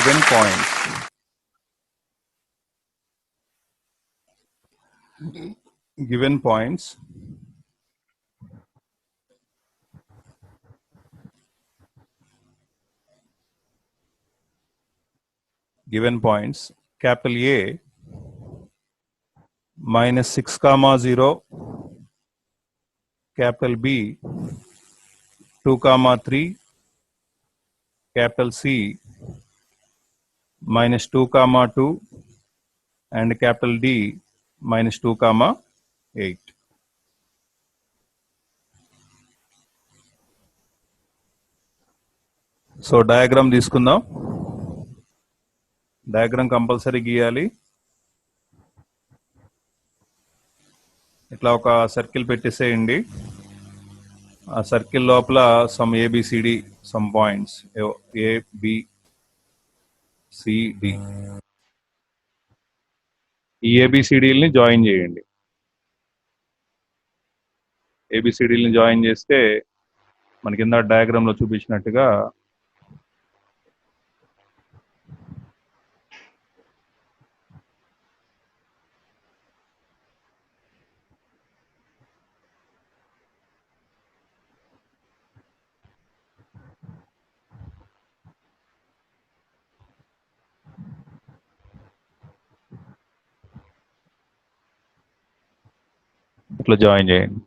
given points. Given points. Given points. Capital A minus 6 comma 0. Capital B 2 comma 3. Capital C minus 2 comma 2. And capital D minus 2 comma 8. So diagram తీసుకుందాం. Diagram compulsory గీయాలి. ఇట్లా ఒక circle పెట్టేసేయండి. ఆ circle లోపల some A B C D some points A B C D ఈ ఏబిసిడిల్ని join చేయండి. ఏబిసిడిల్ని జాయిన్ చేస్తే మనకి కింద డయాగ్రామ్ లో చూపించినట్టుగా ఇట్లా జాయిన్ చేయండి.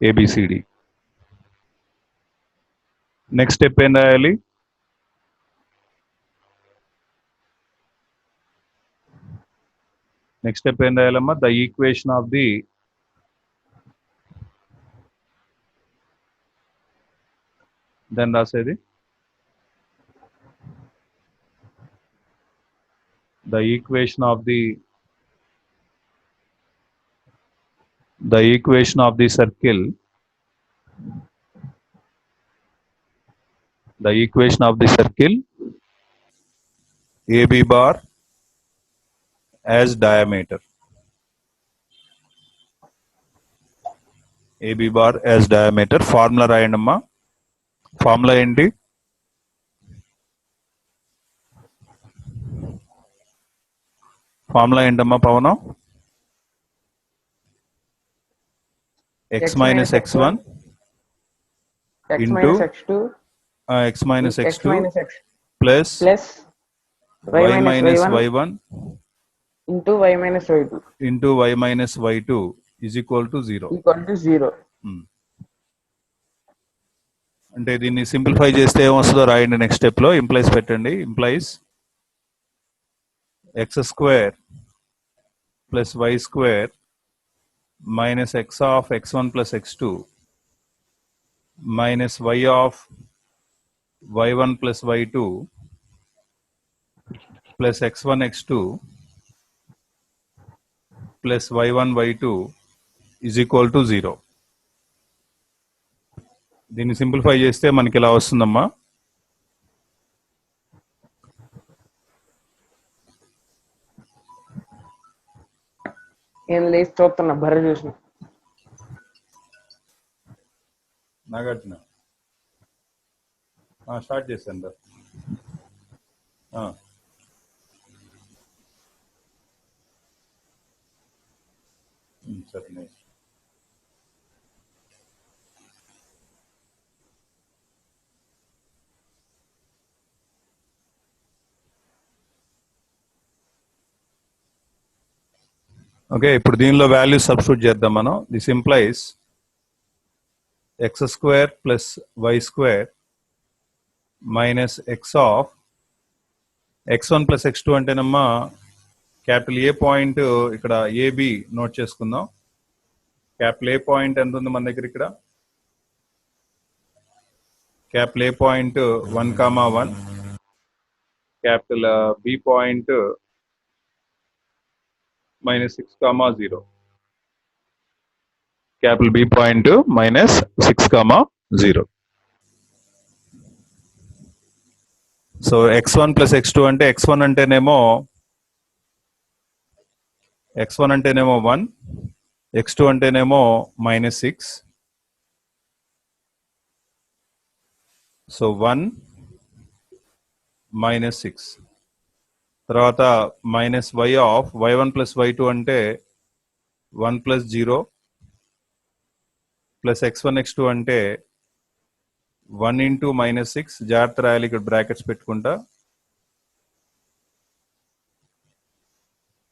ఏబిసిడి. నెక్స్ట్ స్టెప్ ఏం రాయాలి? నెక్స్ట్ స్టెప్ ఏం రాయాలమ్మా? ద ఈక్వేషన్ ఆఫ్ ది దాన్ని రాసేది the equation of the circle, the equation of the circle AB bar as diameter. AB bar as diameter. Formula రాయండమ్మా. ఫార్ములా ఏంటి? ఫార్ములా ఏంటమ్మా పవనం? x minus x1 into x minus x2 plus y minus y1 into y minus y2 into y minus y2 is equal to 0. అంటే దీన్ని simplify చేస్తే ఏమొస్తుందో రాయండి. Next step లో implies పెట్టండి. Implies x square plus y square minus x of x1 plus x2 minus y of y1 plus y2 plus x1 x2 plus y1 y2 is equal to 0. దీన్ని simplify చేస్తే మనకి ఇలా వస్తుందమ్మా. ఏం లేచి చూస్తున్నా బర్రె చూసిన నాగార్జున స్టార్ట్ చేశాను. సరే. ఓకే, ఇప్పుడు దీనిలో వాల్యూస్ సబ్స్టిట్యూట్ చేద్దాం మనం. This implies x square plus y square minus x of x1 plus x2 అంటేనమ్మా క్యాపిటల్ ఏ పాయింట్ ఇక్కడ ఏబి నోట్ చేసుకుందాం. క్యాపిటల్ ఏ పాయింట్ ఎంత ఉంది మన దగ్గర? ఇక్కడ capital A point 1,1, capital B point minus 6,0, capital B point minus 6,0. So x1 plus x2 అంటే x1 అంటేనేమో 1, x2 అంటేనేమో -6. So 1 minus 6. తర్వాత minus y of y1 plus y2 అంటే 1 ప్లస్ 0 ప్లస్ x1 x2 అంటే 1 ఇంటూ మైనస్ 6. జాగ్రత్త రాయాలి, ఇక్కడ brackets పెట్టుకుంటా.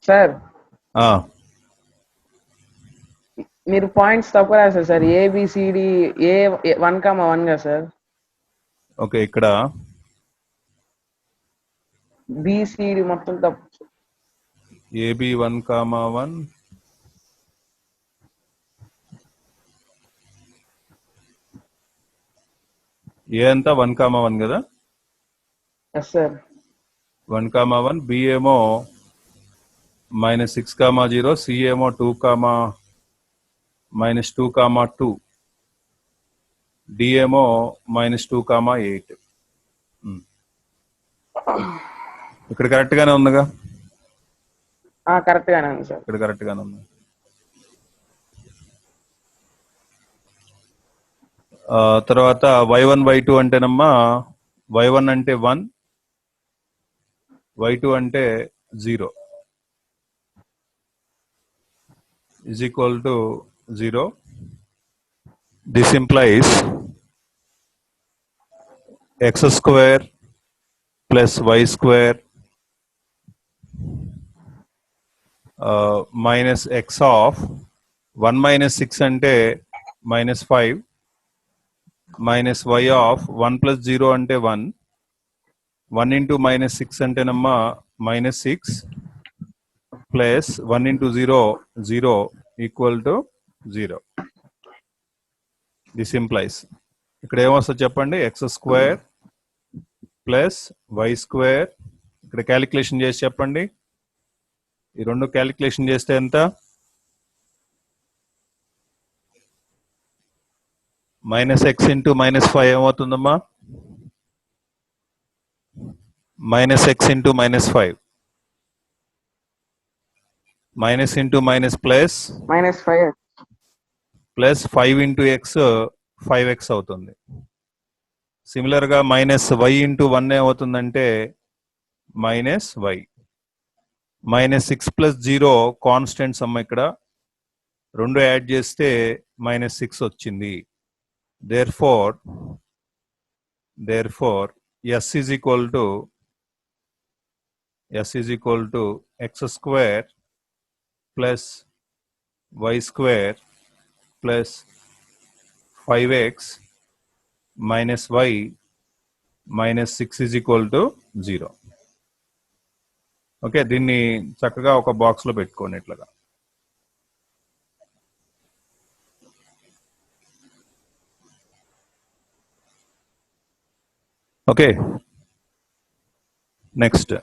సార్ ఆ, మీరు పాయింట్స్ తక్కువ రాశారు సార్. ఏబిసిడి A1,1 గా సార్. ఓకే, ఇక్కడ బిసిడి మొత్తం తప్పు. ఏబి 1,1 ఏ అంతా 1,1 కదా. Yes sir. 1,1 బి ఏమో మైనస్ 6,0 సి ఏమో 2, మైనస్ 2,2 డి ఏమో మైనస్ 2,8. ఇక్కడ కరెక్ట్ గానే ఉందిగా. కరెక్ట్ గానే ఉంది సార్. ఇక్కడ కరెక్ట్ గానే ఉంది. తర్వాత y1 y2 అంటేనమ్మా y1 అంటే 1, y2 అంటే 0 is equal to 0. This implies x square plus y square minus x of 1 minus 6 అంటే minus 5 minus y of 1 plus 0 అంటే 1. 1 into minus 6 అంటేనమ్మా minus 6 plus 1 into 0 0 equal to 0. This implies ఇక్కడ ఏమొస్తుంది చెప్పండి, x square plus y square. ఇక్కడ calculation చేసి చెప్పండి. ఈ రెండు క్యాలిక్యులేషన్ చేస్తే ఎంత? మైనస్ ఎక్స్ ఇంటూ మైనస్ 5 ఏమవుతుందమ్మా? Minus x into minus 5 minus into minus plus -5 plus 5 into x 5x అవుతుంది. సిమిలర్ గా మైనస్ వై ఇంటూ 1 ఏమవుతుందంటే minus y. Minus 6 plus 0 constants అమ్మ, ఇక్కడ రెండు యాడ్ చేస్తే మైనస్ 6 వచ్చింది. Therefore S is equal to x square plus y square plus 5x minus y minus 6 is equal to 0. Okay, దీన్ని చక్కగా ఒక బాక్స్ లో పెట్టుకోండి ఇట్లాగా. ఓకే, నెక్స్ట్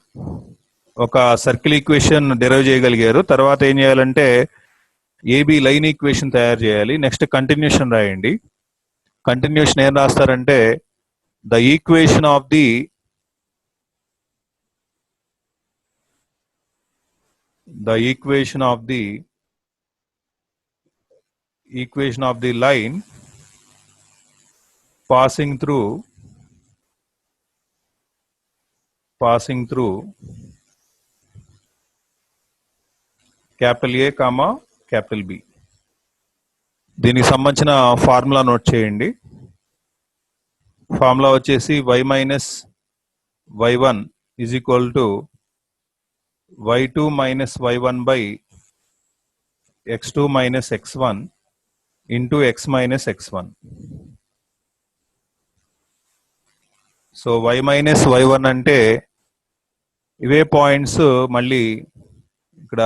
ఒక సర్కిల్ ఈక్వేషన్ డెరైవ్ చేయగలిగారు. తర్వాత ఏం చేయాలంటే ఏబి లైన్ ఈక్వేషన్ తయారు చేయాలి. నెక్స్ట్ కంటిన్యూషన్ రాయండి. కంటిన్యూషన్ ఏం రాస్తారంటే the equation of the line passing through capital A, capital B. దీనికి సంబంధించిన ఫార్ములా నోట్ చేయండి. ఫార్ములా వచ్చేసి y minus y1 is equal to y2 minus y1 by x2 minus x1 into x minus x1. So y minus y1 అంటే ఇవే points మళ్ళీ ఇక్కడ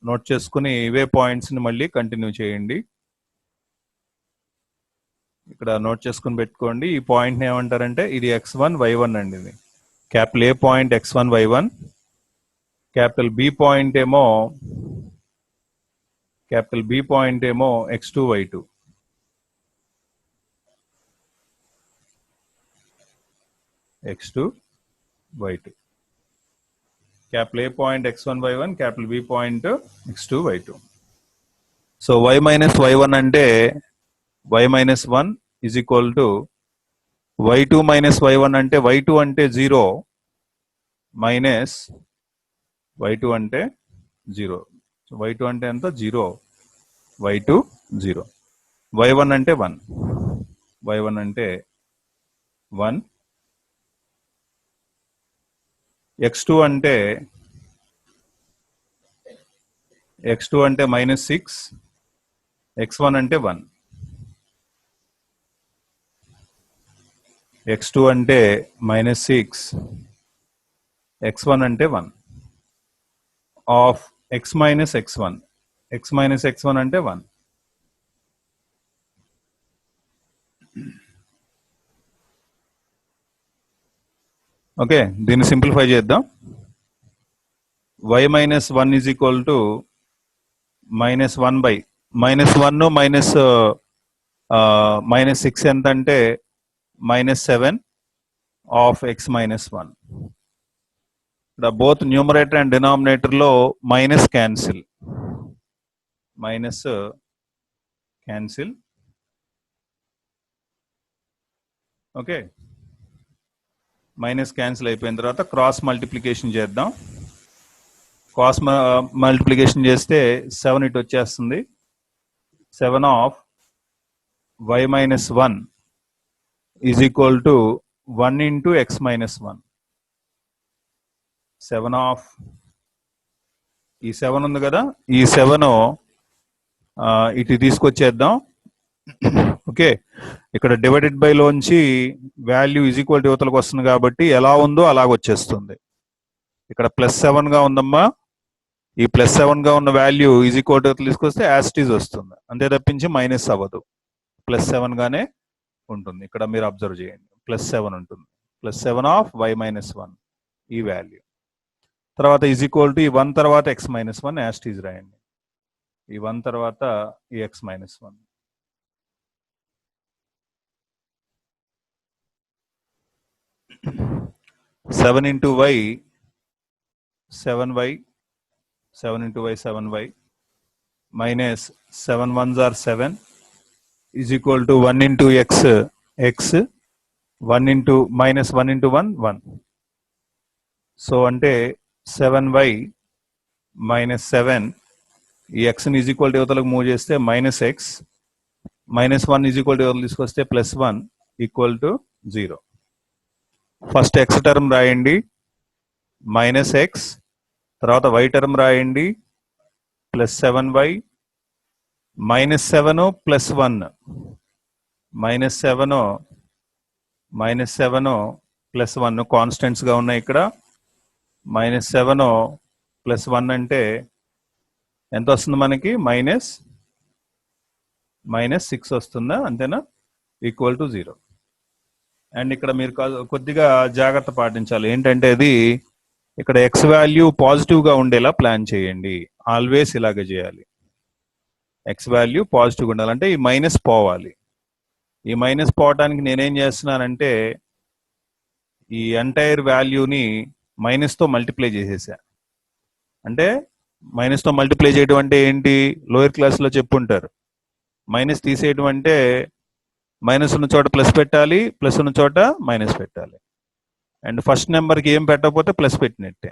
note చేసుకుని ఇవే పాయింట్స్ని మళ్ళీ కంటిన్యూ చేయండి. ఇక్కడ నోట్ చేసుకుని పెట్టుకోండి. ఈ పాయింట్ని ఏమంటారంటే ఇది x1 y1 అండి. ఇది capital A point x1 y1, capital B point ఏమో x2 y2. Capital A point x1 y1, capital B point x2 y2. So y minus y1 అంటే y minus 1 is equal to y2 minus y1 అంటే y2 అంటే 0, minus y2 అంటే 0. y2 అంటే ఎంత 0, y2 0. y1 అంటే 1, y1 అంటే 1. x2 అంటే minus 6, x1 అంటే 1. x2 అంటే మైనస్ 6, x1 అంటే 1 of x minus x1. x minus x1 అంటే 1. ఓకే, దీన్ని సింప్లిఫై చేద్దాం. y minus 1 is equal to minus 1 by minus 1 minus 6 ఎంత అంటే మైనస్ 7 ఆఫ్ x మైనస్ 1. ఇక్కడ బోత్ న్యూమరేటర్ అండ్ డినామినేటర్ లో minus cancel, okay. Minus cancel అయిపోయిన తర్వాత cross multiplication చేద్దాం. క్రాస్ మల్టిప్లికేషన్ చేస్తే 7 ఇటు వచ్చేస్తుంది. 7 of y minus 1 is equal to 1 into x minus 1. 7 of ఈ 7 ఉంది కదా, ఈ 7 ఇటు తీసుకొచ్చేద్దాం. ఓకే, ఇక్కడ డివైడెడ్ బై లోంచి వాల్యూ ఈజ్ ఈక్వల్ టు యువతలకు వస్తుంది కాబట్టి ఎలా ఉందో అలాగ వచ్చేస్తుంది. ఇక్కడ +7 గా ఉందమ్మా, ఈ +7 గా ఉన్న వాల్యూ ఈజ్ ఈక్వల్ టు యువతలు తీసుకొస్తే యాస్టీజ్ వస్తుంది, అంతే తప్పించి మైనస్ అవ్వదు. +7 గానే ఉంటుంది. ఇక్కడ మీరు అబ్జర్వ్ చేయండి, +7 ఉంటుంది. +7 ఆఫ్ y మైనస్ 1 ఈ వాల్యూ. తర్వాత ఈజ్ ఈక్వల్ టు ఈ 1 తర్వాత x మైనస్ 1 యాస్టీజ్ రాయండి. ఈ 1 తర్వాత ఈ x minus 1. Seven into y 7y, 7 into y 7y, minus 7 ones are 7 is equal to 1 into x, 1 into minus 1 into 1, 1. So ante 7y minus 7, ఈ x is equal to యువతలకు move చేస్తే minus x, minus 1 is equal to యువతలు తీసుకొస్తే +1 equal to 0. First x term రాయండి minus x, తర్వాత y term రాయండి +7y, -7 +1, -7 +1 constants గా ఉన్నాయి ఇక్కడ. -7 +1 అంటే ఎంత వస్తుంది మనకి? -6 వస్తుందా, అంతేనా? Equal to 0. అండ్ ఇక్కడ మీరు కొద్దిగా జాగ్రత్త పాటించాలి. ఏంటంటే అది ఇక్కడ x వాల్యూ పాజిటివ్ గా ఉండేలా ప్లాన్ చేయండి. ఆల్వేస్ ఇలాగే చేయాలి. x వాల్యూ పాజిటివ్ గా ఉండాలంటే ఈ మైనస్ పోవాలి. ఈ మైనస్ పోవటానికి నేనేం చేస్తున్నానంటే ఈ ఎంటైర్ వాల్యూని మైనస్ తో మల్టిప్లై చేసేసా. అంటే మైనస్ తో మల్టిప్లై చేయడం అంటే ఏంటి? లోయర్ క్లాస్ లో చెప్పుంటారు. మైనస్ తీసేయడం అంటే మైనస్ ఉన్న చోట ప్లస్ పెట్టాలి, ప్లస్ ఉన్న చోట మైనస్ పెట్టాలి. అండ్ ఫస్ట్ నెంబర్కి ఏం పెట్టకపోతే ప్లస్ పెట్టినట్టే,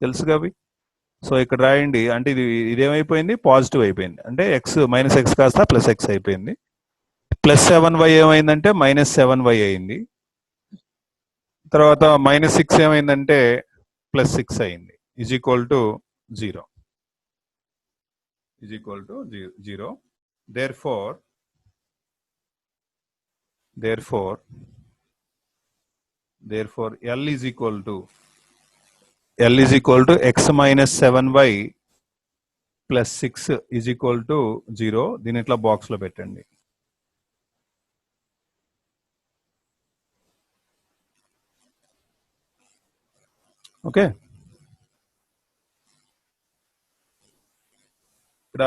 తెలుసు కవి. సో ఇక్కడ రాయండి. అంటే ఇదేమైపోయింది? పాజిటివ్ అయిపోయింది. అంటే ఎక్స్ మైనస్ ఎక్స్ కాస్త ప్లస్ ఎక్స్ అయిపోయింది. +7y ఏమైందంటే -7y అయింది. తర్వాత -6 ఏమైందంటే +6 అయింది. Is equal to 0. Therefore L is equal to x minus 7y plus 6 is equal to 0. దీని ఇట్లా బాక్స్ లో పెట్టండి. ఓకే, ఇక్కడ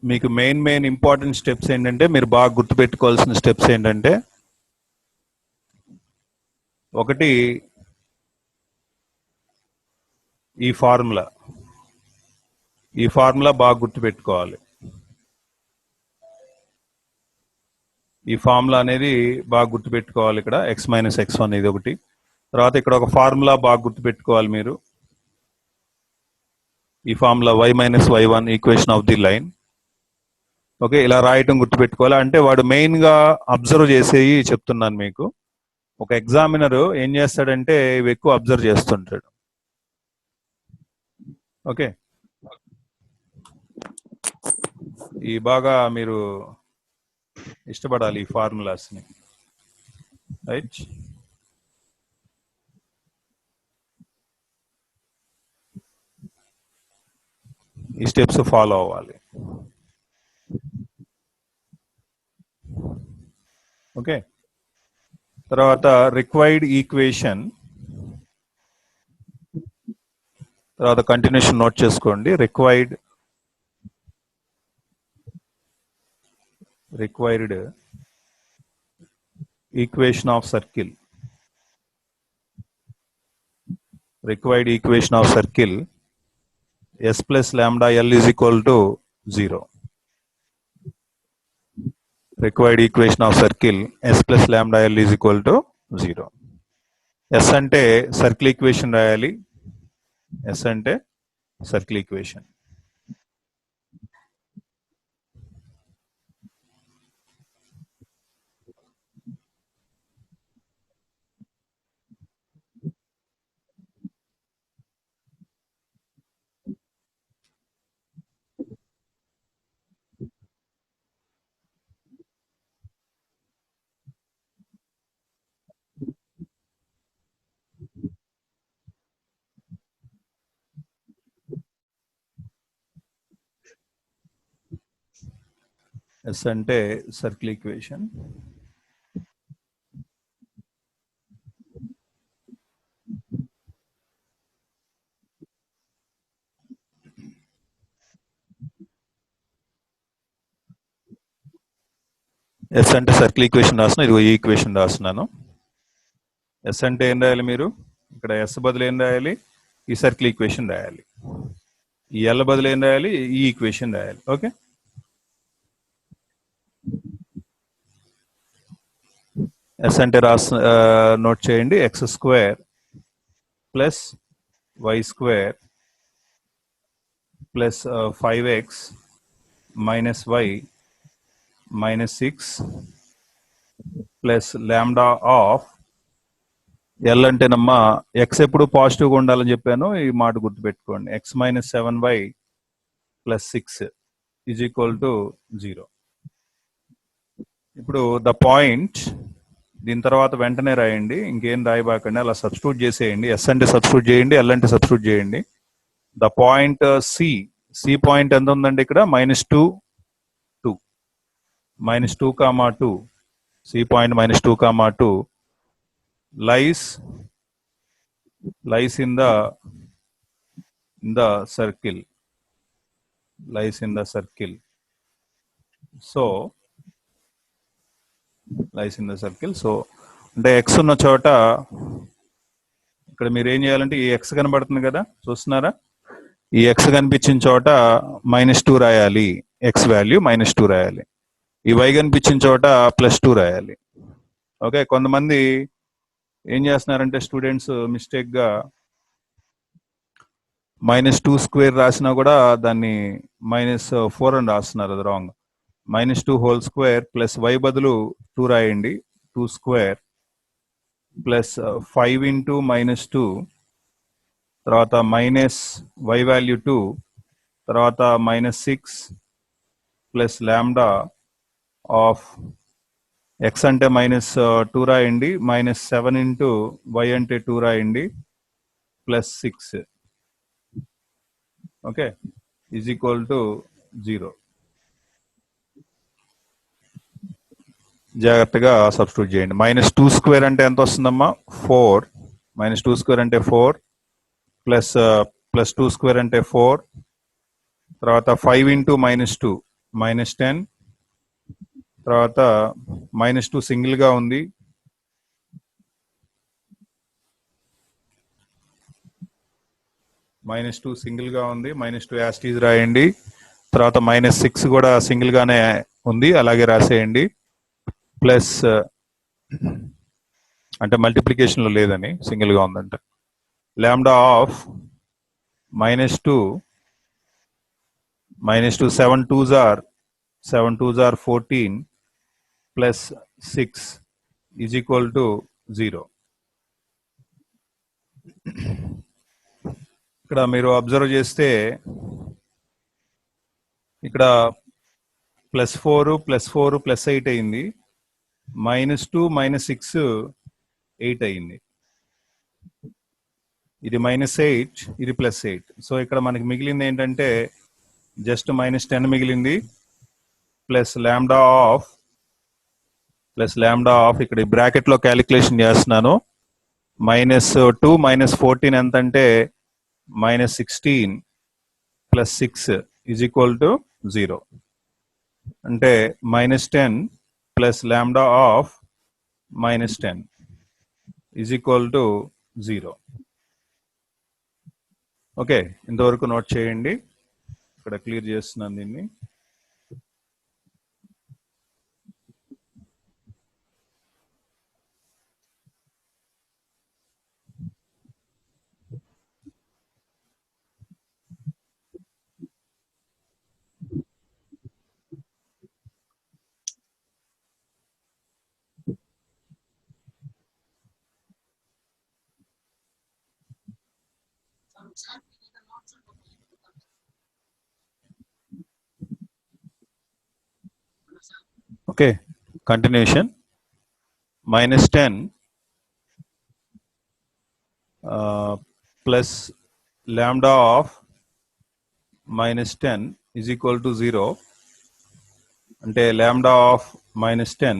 మీకు మెయిన్ ఇంపార్టెంట్ స్టెప్స్ ఏంటంటే, మీరు బాగా గుర్తుపెట్టుకోవాల్సిన స్టెప్స్ ఏంటంటే, ఒకటి ఈ ఫార్ములా బాగా గుర్తుపెట్టుకోవాలి. ఈ ఫార్ములా అనేది బాగా గుర్తుపెట్టుకోవాలి. ఇక్కడ x మైనస్ x1 ఇది ఒకటి. తర్వాత ఇక్కడ ఒక ఫార్ములా బాగా గుర్తుపెట్టుకోవాలి మీరు. ఈ formula y minus y1 equation of the line. Okay, ఇలా రాయటం గుర్తుపెట్టుకోవాలి. అంటే వాడు మెయిన్ గా అబ్జర్వ్ చేసేవి చెప్తున్నాను మీకు. ఒక ఎగ్జామినర్ ఏం చేస్తాడంటే ఇవి ఎక్కువ అబ్జర్వ్ చేస్తుంటాడు. ఓకే, ఈ బాగా మీరు ఇష్టపడాలి ఈ ఫార్ములాస్ ని, రైట్? ఈ స్టెప్స్ ఫాలో అవ్వాలి. ఓకే, తర్వాత రిక్వైర్డ్ ఈక్వేషన్, తర్వాత కంటిన్యూషన్ నోట్ చేసుకోండి. Required equation of circle, required equation of circle s plus lambda l is equal to 0. Required equation of circle s plus lambda l is equal to 0. S అంటే circle equation రాయాలి. S అంటే circle equation. S అంటే circle equation. S అంటే circle equation రాసిన, ఇదిగో ఈ equation రాస్తున్నాను. S అంటే ఏం రాయాలి మీరు? ఇక్కడ S బదులు ఏం రాయాలి? ఈ సర్కిల్ ఈక్వేషన్ రాయాలి. ఈ L బదులు ఏం రాయాలి? ఈ ఈక్వేషన్ రాయాలి. ఓకే, S అంటే నోట్ చేయండి. x square plus y square plus 5x minus y minus 6 plus lambda of L అంటేనమ్మా x ఎప్పుడు పాజిటివ్గా ఉండాలని చెప్పాను, ఈ మాట గుర్తుపెట్టుకోండి. x minus 7y plus 6 is equal to 0. ఇప్పుడు ద పాయింట్, దీని తర్వాత వెంటనే రాయండి, ఇంకేం రాయబాకండి, అలా సబ్స్టిట్యూట్ చేసేయండి. S అంటే సబ్స్టిట్యూట్ చేయండి, L అంటే సబ్స్టిట్యూట్ చేయండి. ద పాయింట్ సి పాయింట్ ఎంత ఉందండి ఇక్కడ? -2 2 -2, 2 C point -2, 2 lies in the circle, lies in the circle. So lies in the circle. So అంటే x ఉన్న చోట ఇక్కడ మీరు ఏం చేయాలంటే ఈ x కనబడుతుంది కదా, చూస్తున్నారా? ఈ x కనిపించిన చోట -2 రాయాలి, x వాల్యూ -2 రాయాలి. ఈ y కనిపించిన చోట +2 రాయాలి. ఓకే, కొంతమంది ఏం చేస్తున్నారంటే స్టూడెంట్స్ మిస్టేక్ గా -2 స్క్వేర్ రాసినా కూడా దాన్ని -4 అని రాస్తున్నారు, అది wrong. -2 whole square plus y బదులు 2 రాయండి, 2 స్క్వేర్ ప్లస్ 5 ఇంటూ -2, తర్వాత మైనస్ y వాల్యూ 2, తర్వాత -6 ప్లస్ లాంబ్డా ఆఫ్ x అంటే -2 రాయండి, -7 ఇంటూ y అంటే 2 రాయండి, plus 6. Okay, is equal to 0. జాగ్రత్తగా సబ్స్టిట్యూట్ చేయండి. -2 స్క్వేర్ అంటే ఎంత వస్తుందమ్మా? 4. -2 స్క్వేర్ అంటే 4 ప్లస్ +2 స్క్వేర్ అంటే 4, తర్వాత 5 ఇంటూ -2 -10, తర్వాత -2 సింగిల్ గా ఉంది, -2 సింగిల్ గా ఉంది, -2 యాస్టీజ్ రాయండి. తర్వాత -6 కూడా సింగిల్ గానే ఉంది, అలాగే రాసేయండి. ప్లస్ అంటే మల్టిప్లికేషన్లో లేదని, సింగిల్గా ఉందంట. Lambda of -2 7 2s are 14 plus 6 is equal to 0. ఇక్కడ మీరు అబ్జర్వ్ చేస్తే ఇక్కడ +4 +4 +8 అయింది, -2 -6 8 అయింది. ఇది -8, ఇది +8. సో ఇక్కడ మనకి మిగిలింది ఏంటంటే జస్ట్ -10 మిగిలింది, ప్లస్ లాంబ్డా ఆఫ్ ఇక్కడ బ్రాకెట్ లో క్యాలిక్యులేషన్ చేస్తున్నాను. -2 -14 ఎంత అంటే -16 + 6 ఈజ్ ఈక్వల్ టు 0. అంటే -10 plus lambda of -10 is equal to 0. Okay, ఇంతవరకు నోట్ చేయండి. ఇక్కడ క్లియర్ చేస్తున్నాను దీన్ని. Okay, continuation. -10 plus lambda of -10 is equal to 0. అంటే lambda of -10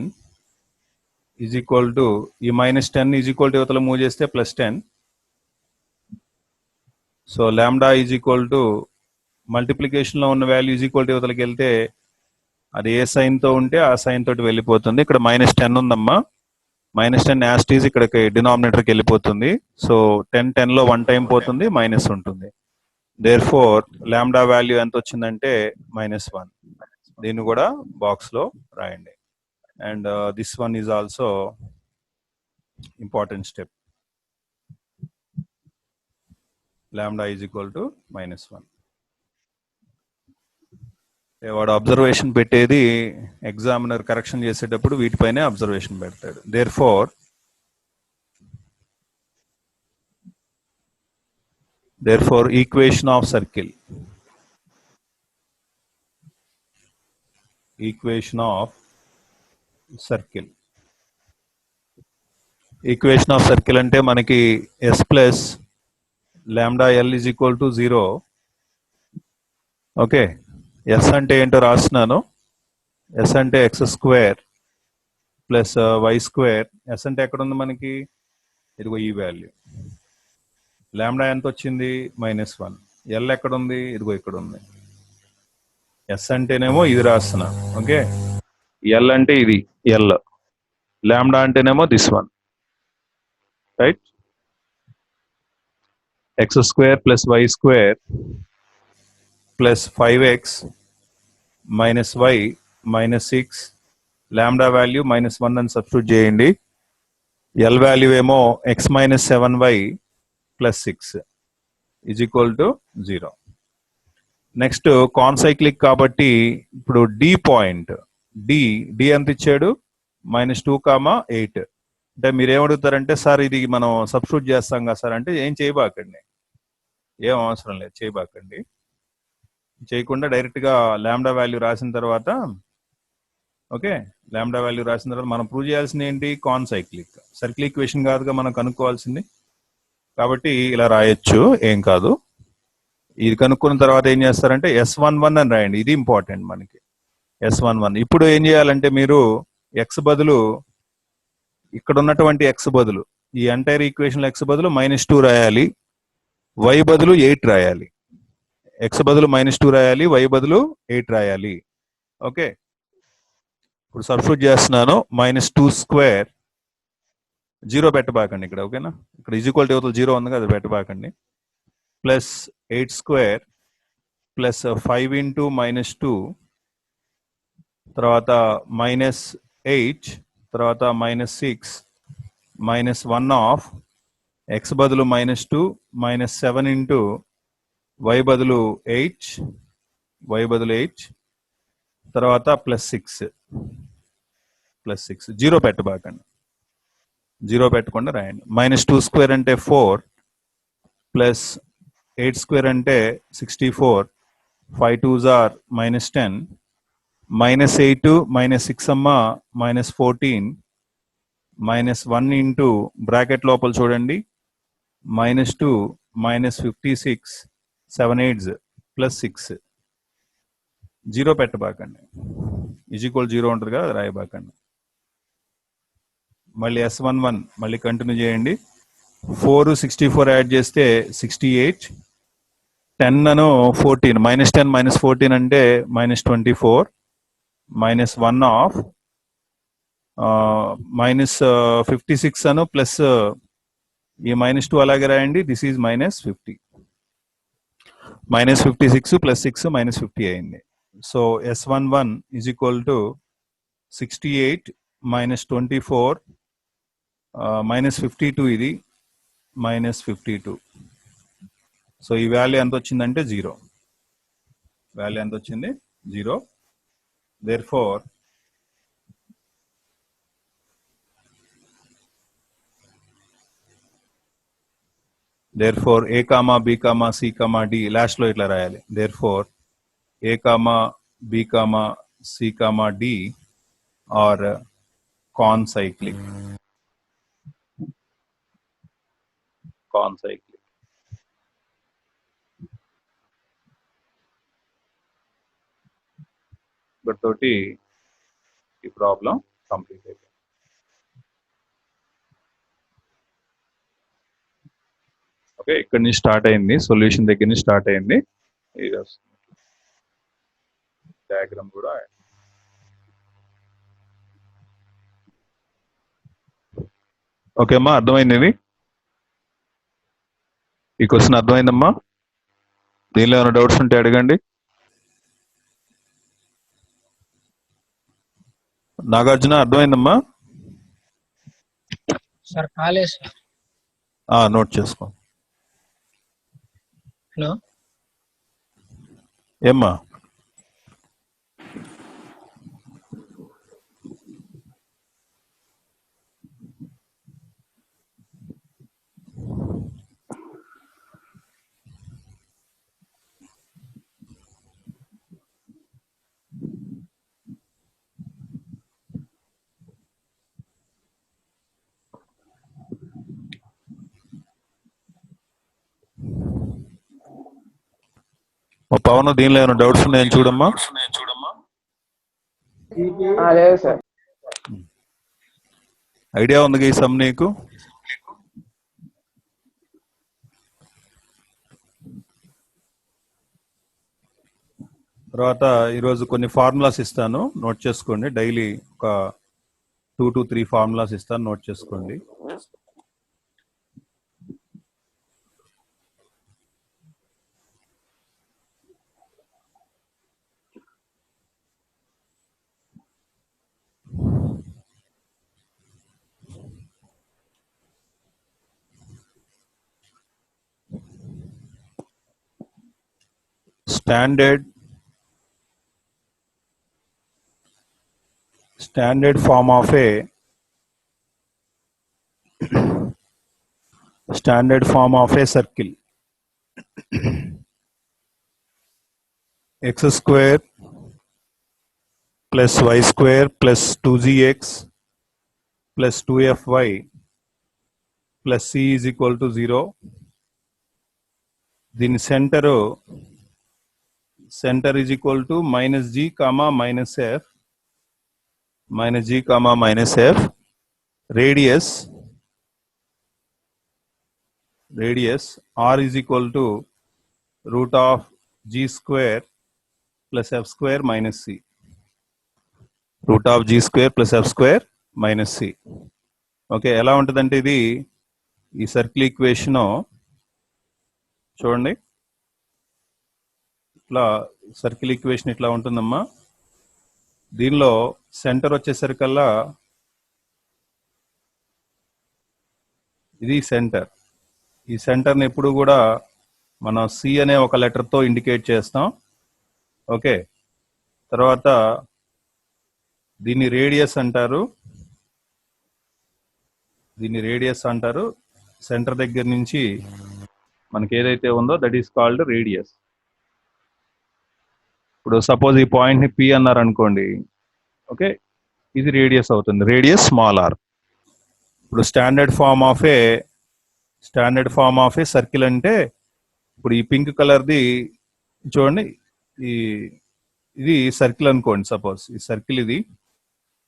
is equal to, ఈ -10 is equal to యువతల మూవ్ చేస్తే +10. So lambda is equal to multiplication లో ఉన్న వాల్యూ is equal to యువతలకి వెళ్తే అది ఏ సైన్ తో ఉంటే ఆ సైన్ తోటి వెళ్ళిపోతుంది. ఇక్కడ -10 ఉందమ్మా, -10 యాస్టీజ్ ఇక్కడికి డినామినేటర్కి వెళ్ళిపోతుంది. సో 10 లో 1 టైం పోతుంది, మైనస్ ఉంటుంది. దేర్ ఫోర్ లాంబ్డా వాల్యూ ఎంత వచ్చిందంటే -1. దీన్ని కూడా బాక్స్ లో రాయండి. And this one is also important step. Lambda is equal to -1. వాడు అబ్జర్వేషన్ పెట్టేది ఎగ్జామినర్ కరెక్షన్ చేసేటప్పుడు వీటిపైనే అబ్జర్వేషన్ పెడతాడు. Therefore equation of circle, equation of circle అంటే మనకి S plus lambda L is equal to 0. Okay, S అంటే ఏంటో రాస్తున్నాను. S అంటే x² ప్లస్ y². S అంటే ఎక్కడ ఉంది మనకి, ఇదిగో ఈ వాల్యూ. లాంబ్డా ఎంత వచ్చింది, -1. L ఎక్కడ ఉంది, ఇదిగో ఇక్కడ ఉంది. S అంటేనేమో ఇది రాస్తున్నా. ఓకే, L అంటే ఇది L, లాంబ్డా అంటేనేమో this one, right. x² plus y² plus 5x minus y minus 6, lambda value -1 అని సబ్స్టిట్యూట్ చేయండి. L వాల్యూ ఏమో x minus 7y plus 6 is equal to 0. Next concyclic కాబట్టి ఇప్పుడు D పాయింట్, D ఎంత ఇచ్చాడు, -2, 8. అంటే మీరు ఏమడుగుతారంటే సార్ ఇది మనం సబ్స్టిట్యూట్ చేస్తాం కదా సార్ అంటే, ఏం చేయబాకండి, ఏం అవసరం లేదు, చేయబాకండి. చేయకుండా డైరెక్ట్గా లాంబ్డా వాల్యూ రాసిన తర్వాత, ఓకే, లాంబ్డా వాల్యూ రాసిన తర్వాత మనం ప్రూవ్ చేయాల్సింది ఏంటి, కాన్సైక్లిక్. సర్కిల్ ఈక్వేషన్ కాదుగా మనం కనుక్కోవాల్సింది. కాబట్టి ఇలా రాయొచ్చు, ఏం కాదు. ఇది కనుక్కున్న తర్వాత ఏం చేస్తారంటే S11 అని రాయండి. ఇది ఇంపార్టెంట్ మనకి, S11. ఇప్పుడు ఏం చేయాలంటే మీరు x బదులు, ఇక్కడ ఉన్నటువంటి x బదులు, ఈ ఎంటైర్ ఈక్వేషన్ x బదులు -2 రాయాలి, y బదులు 8 రాయాలి. x బదులు -2 రాయాలి, y బదులు 8 రాయాలి. ఓకే, ఇప్పుడు సబ్స్టిట్యూట్ చేస్తున్నాను. -2² 0 పెట్టబాకండి ఇక్కడ, ఓకేనా. ఇక్కడ ఈక్వల్ టు 0 ఉంది కదా, పెట్టబాకండి. ప్లస్ 8² ప్లస్ 5 ఇంటూ -2, తర్వాత -8, తర్వాత -6, minus 1 of x బదులు -2 minus 7 into y బదులు 8 తర్వాత +6 జీరో పెట్టబాకండి, జీరో పెట్టకుండా రాయండి. -2 స్క్వేర్ అంటే 4 ప్లస్ 8 స్క్వేర్ అంటే 64, 5 2s are -10, -8 -6 అమ్మ -14 -1 ఇంటూ బ్రాకెట్ లోపల చూడండి -2 -56 7 8s +6 జీరో పెట్టబాకండి, ఈక్వల్ 0 ఉంటుంది కదా, రాయబాకండి. మళ్ళీ S11 మళ్ళీ కంటిన్యూ చేయండి. 4 64 యాడ్ చేస్తే 68, 10 అను 14 -10 -14 అంటే -24 -1 ఆఫ్ -56 అను ప్లస్ ఈ -2 అలాగే రాయండి. దిస్ ఈజ్ -50, -56 + 6 -50 అయింది. So S11 is equal to 68 -24 -52, ఇది -52. సో ఈ వాల్యూ ఎంత వచ్చిందంటే 0. వాల్యూ ఎంత వచ్చింది? 0. Therefore A, B, C, D last లో ఇట్లా రాయాలి. Therefore A, B, C, D are concyclic. తోటి ఈ ప్రాబ్లం కంప్లీట్ అయిపోయింది. ఓకే, ఇక్కడ నుంచి స్టార్ట్ అయింది, సొల్యూషన్ దగ్గర నుంచి స్టార్ట్ అయింది. ఇది వస్తుంది డయాగ్రామ్ కూడా. ఓకే అమ్మా, అర్థమైంది ఇది? ఈ క్వశ్చన్ అర్థమైందమ్మా? దీనిలో ఏమైనా డౌట్స్ ఉంటే అడగండి. నాగార్జున అర్థమైందమ్మా? సార్ కాలేదు సార్. నోట్ చేసుకో. హలో ఏమ్మా? పవన్, దీనిలో ఏమైనా డౌట్స్ ఉన్నాయని చూడమ్మా. లేదు సార్. ఐడియా ఉంది ఈ సమ్ నీకు? తర్వాత ఈరోజు కొన్ని ఫార్ములాస్ ఇస్తాను, నోట్ చేసుకోండి. డైలీ ఒక 2 to 3 ఫార్ములాస్ ఇస్తాను, నోట్ చేసుకోండి. standard form of a circle. X square plus y square plus 2gx plus 2fy plus c is equal to 0. దీని center is equal to -g, -f, -g, -f. radius r is equal to root of g square plus f square minus c. root of g square plus f square minus c. Okay, ఎలా ఉంటుందంటే ఇది ఈ circle equation చూడండి. ఇట్లా circle equation ఇట్లా ఉంటుందమ్మా. దీనిలో centre వచ్చేసరికల్లా ఇది సెంటర్. ఈ సెంటర్ని ఎప్పుడు కూడా మనం సి అనే ఒక లెటర్తో ఇండికేట్ చేస్తాం. ఓకే, తర్వాత దీన్ని రేడియస్ అంటారు. సెంటర్ దగ్గర నుంచి మనకి ఏదైతే ఉందో దట్ ఈస్ కాల్డ్ రేడియస్. ఇప్పుడు సపోజ్ ఈ పాయింట్ ని పి అన్నారు అనుకోండి. ఓకే, ఇది రేడియస్ అవుతుంది, రేడియస్ స్మాల్ ఆర్. ఇప్పుడు standard form of a circle అంటే ఇప్పుడు ఈ పింక్ కలర్ది చూడండి, ఇది సర్కిల్ అనుకోండి. సపోజ్ ఈ సర్కిల్ ఇది,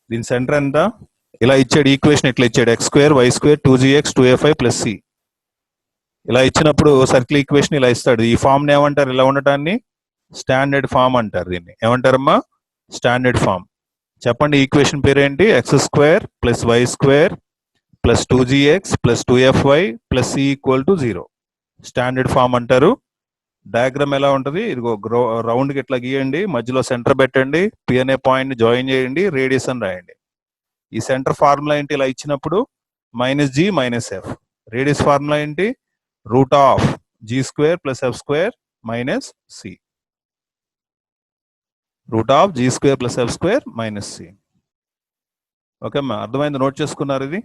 దీని సెంటర్ ఎంత? ఇలా ఇచ్చాడు ఈక్వేషన్, ఇట్లా ఇచ్చాడు x² y² 2gx 2ay plus C. ఇలా ఇచ్చినప్పుడు సర్కిల్ ఈక్వేషన్ ఇలా ఇస్తాడు. ఈ ఫామ్ ని ఏమంటారు? ఇలా ఉండటాన్ని స్టాండర్డ్ ఫామ్ అంటారు. దీన్ని ఏమంటారమ్మా? Standard form. చెప్పండి, ఈక్వేషన్ పేరేంటి? x² plus y² plus 2gx plus 2fy plus C equal to 0. Standard form అంటారు. డయాగ్రామ్ ఎలా ఉంటుంది? ఇదిగో రౌండ్కి ఇట్లా గీయండి, మధ్యలో సెంటర్ పెట్టండి, పి అనే పాయింట్ ని జాయిన్ చేయండి, రేడియస్ అని రాయండి. ఈ సెంటర్ ఫార్ములా ఏంటి? ఇలా ఇచ్చినప్పుడు -g - f. రేడియస్ ఫార్ములా ఏంటి? √g² plus f² minus C. √g² plus f² minus C. Okay అమ్మా, అర్థమైంది? నోట్ చేసుకున్నారు ఇది?